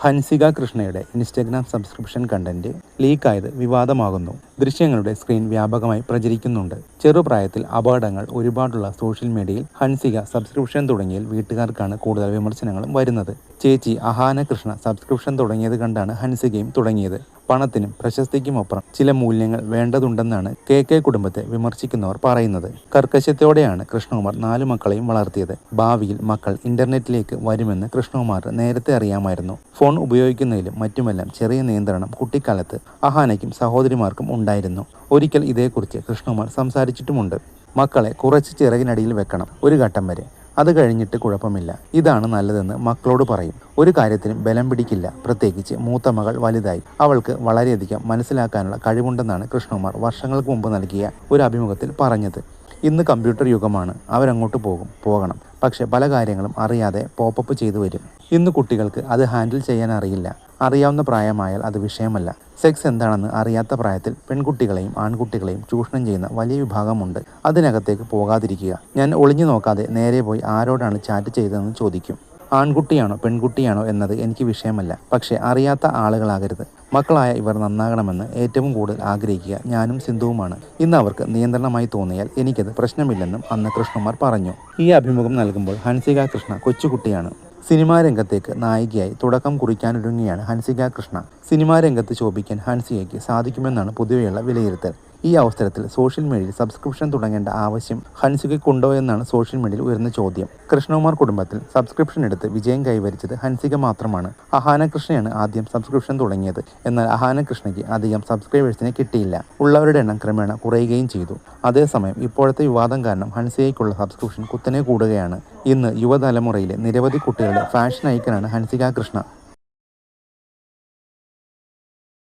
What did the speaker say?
ഹൻസിക കൃഷ്ണയുടെ Instagram subscription content ലീക്കായത് വിവാദമാകുന്നു. ദൃശ്യങ്ങളുടെ സ്ക്രീൻ വ്യാപകമായി പ്രചരിക്കുന്നുണ്ട്. ചെറുപ്രായത്തിൽ അപകടങ്ങൾ ഒരുപാടുള്ള സോഷ്യൽ മീഡിയയിൽ ഹൻസിക സബ്സ്ക്രിപ്ഷൻ തുടങ്ങിയതിൽ വീട്ടുകാർക്കാണ് കൂടുതൽ വിമർശനങ്ങളും വരുന്നത്. ചേച്ചി അഹാന കൃഷ്ണ സബ്സ്ക്രിപ്ഷൻ തുടങ്ങിയത് കണ്ടാണ് ഹൻസികയും തുടങ്ങിയത്. പണത്തിനും പ്രശസ്തിക്കുമൊപ്പം ചില മൂല്യങ്ങൾ വേണ്ടതുണ്ടെന്നാണ് കെ കുടുംബത്തെ വിമർശിക്കുന്നവർ പറയുന്നത്. കർക്കശത്തോടെയാണ് കൃഷ്ണകുമാർ 4 മക്കളെയും വളർത്തിയത്. ഭാവിയിൽ മക്കൾ ഇന്റർനെറ്റിലേക്ക് വരുമെന്ന് കൃഷ്ണകുമാർ നേരത്തെ അറിയാമായിരുന്നു. ഫോൺ ഉപയോഗിക്കുന്നതിലും മറ്റുമെല്ലാം ചെറിയ നിയന്ത്രണം കുട്ടിക്കാലത്ത് അഹാനയ്ക്കും സഹോദരിമാർക്കും ഉണ്ടായിരുന്നു. ഒരിക്കൽ ഇതേക്കുറിച്ച് കൃഷ്ണകുമാർ സംസാരിച്ചിട്ടുമുണ്ട്. മക്കളെ കുറച്ച് ചിറകിനടിയിൽ വെക്കണം, ഒരു ഘട്ടം വരെ. അത് കഴിഞ്ഞിട്ട് കുഴപ്പമില്ല, ഇതാണ് നല്ലതെന്ന് മക്കളോട് പറയും. ഒരു കാര്യത്തിനും ബലം പിടിക്കില്ല. പ്രത്യേകിച്ച് മൂത്ത മകൾ വലുതായി. അവൾക്ക് വളരെയധികം മനസ്സിലാക്കാനുള്ള കഴിവുണ്ടെന്നാണ് കൃഷ്ണകുമാർ വർഷങ്ങൾക്ക് മുമ്പ് നൽകിയ ഒരു അഭിമുഖത്തിൽ പറഞ്ഞത്. ഇന്ന് കമ്പ്യൂട്ടർ യുഗമാണ്. അവരങ്ങോട്ട് പോകണം. പക്ഷെ പല കാര്യങ്ങളും അറിയാതെ പോപ്പപ്പ് ചെയ്തു വരും. ഇന്ന് കുട്ടികൾക്ക് അത് ഹാൻഡിൽ ചെയ്യാൻ അറിയില്ല. അറിയാവുന്ന പ്രായമായാൽ അത് വിഷയമല്ല. സെക്സ് എന്താണെന്ന് അറിയാത്ത പ്രായത്തിൽ പെൺകുട്ടികളെയും ആൺകുട്ടികളെയും ചൂഷണം ചെയ്യുന്ന വലിയ വിഭാഗമുണ്ട്. അതിനകത്തേക്ക് പോകാതിരിക്കുക. ഞാൻ ഒളിഞ്ഞു നോക്കാതെ നേരെ പോയി ആരോടാണ് ചാറ്റ് ചെയ്തതെന്ന് ചോദിക്കും. ആൺകുട്ടിയാണോ പെൺകുട്ടിയാണോ എന്നത് എനിക്ക് വിഷയമല്ല. പക്ഷെ അറിയാത്ത ആളുകളാകരുത്. മക്കളായ ഇവർ നന്നാകണമെന്ന് ഏറ്റവും കൂടുതൽ ആഗ്രഹിക്കുക ഞാനും സിന്ധുവുമാണ്. ഇന്ന് അവർക്ക് നിയന്ത്രണമായി തോന്നിയാൽ എനിക്കത് പ്രശ്നമില്ലെന്നും അന്ന് കൃഷ്ണകുമാർ പറഞ്ഞു. ഈ അഭിമുഖം നൽകുമ്പോൾ ഹൻസിക കൃഷ്ണ കൊച്ചുകുട്ടിയാണ്. സിനിമാ രംഗത്തേക്ക് നായികയായി തുടക്കം കുറിക്കാനൊരുങ്ങിയാണ് ഹൻസിക കൃഷ്ണ. സിനിമാ രംഗത്ത് ശോഭിക്കാൻ ഹൻസികയ്ക്ക് സാധിക്കുമെന്നാണ് പൊതുവെയുള്ള വിലയിരുത്തൽ. ഈ അവസരത്തിൽ സോഷ്യൽ മീഡിയയിൽ സബ്സ്ക്രിപ്ഷൻ തുടങ്ങേണ്ട ആവശ്യം ഹൻസികയ്ക്കുണ്ടോ എന്നാണ് സോഷ്യൽ മീഡിയയിൽ ഉയർന്ന ചോദ്യം. കൃഷ്ണകുമാർ കുടുംബത്തിൽ സബ്സ്ക്രിപ്ഷൻ എടുത്ത് വിജയം കൈവരിച്ചത് ഹൻസിക മാത്രമാണ്. അഹാന കൃഷ്ണയാണ് ആദ്യം സബ്സ്ക്രിപ്ഷൻ തുടങ്ങിയത്. എന്നാൽ അഹാന കൃഷ്ണയ്ക്ക് അധികം സബ്സ്ക്രൈബേഴ്സിനെ കിട്ടിയില്ല. ഉള്ളവരുടെ എണ്ണം ക്രമേണ കുറയുകയും ചെയ്തു. അതേസമയം ഇപ്പോഴത്തെ വിവാദം കാരണം ഹൻസികയ്ക്കുള്ള സബ്സ്ക്രിപ്ഷൻ കുത്തനെ കൂടുകയാണ്. ഇന്ന് യുവതലമുറയിലെ നിരവധി കുട്ടികളുടെ ഫാഷൻ ഐക്കനാണ് ഹൻസിക കൃഷ്ണ.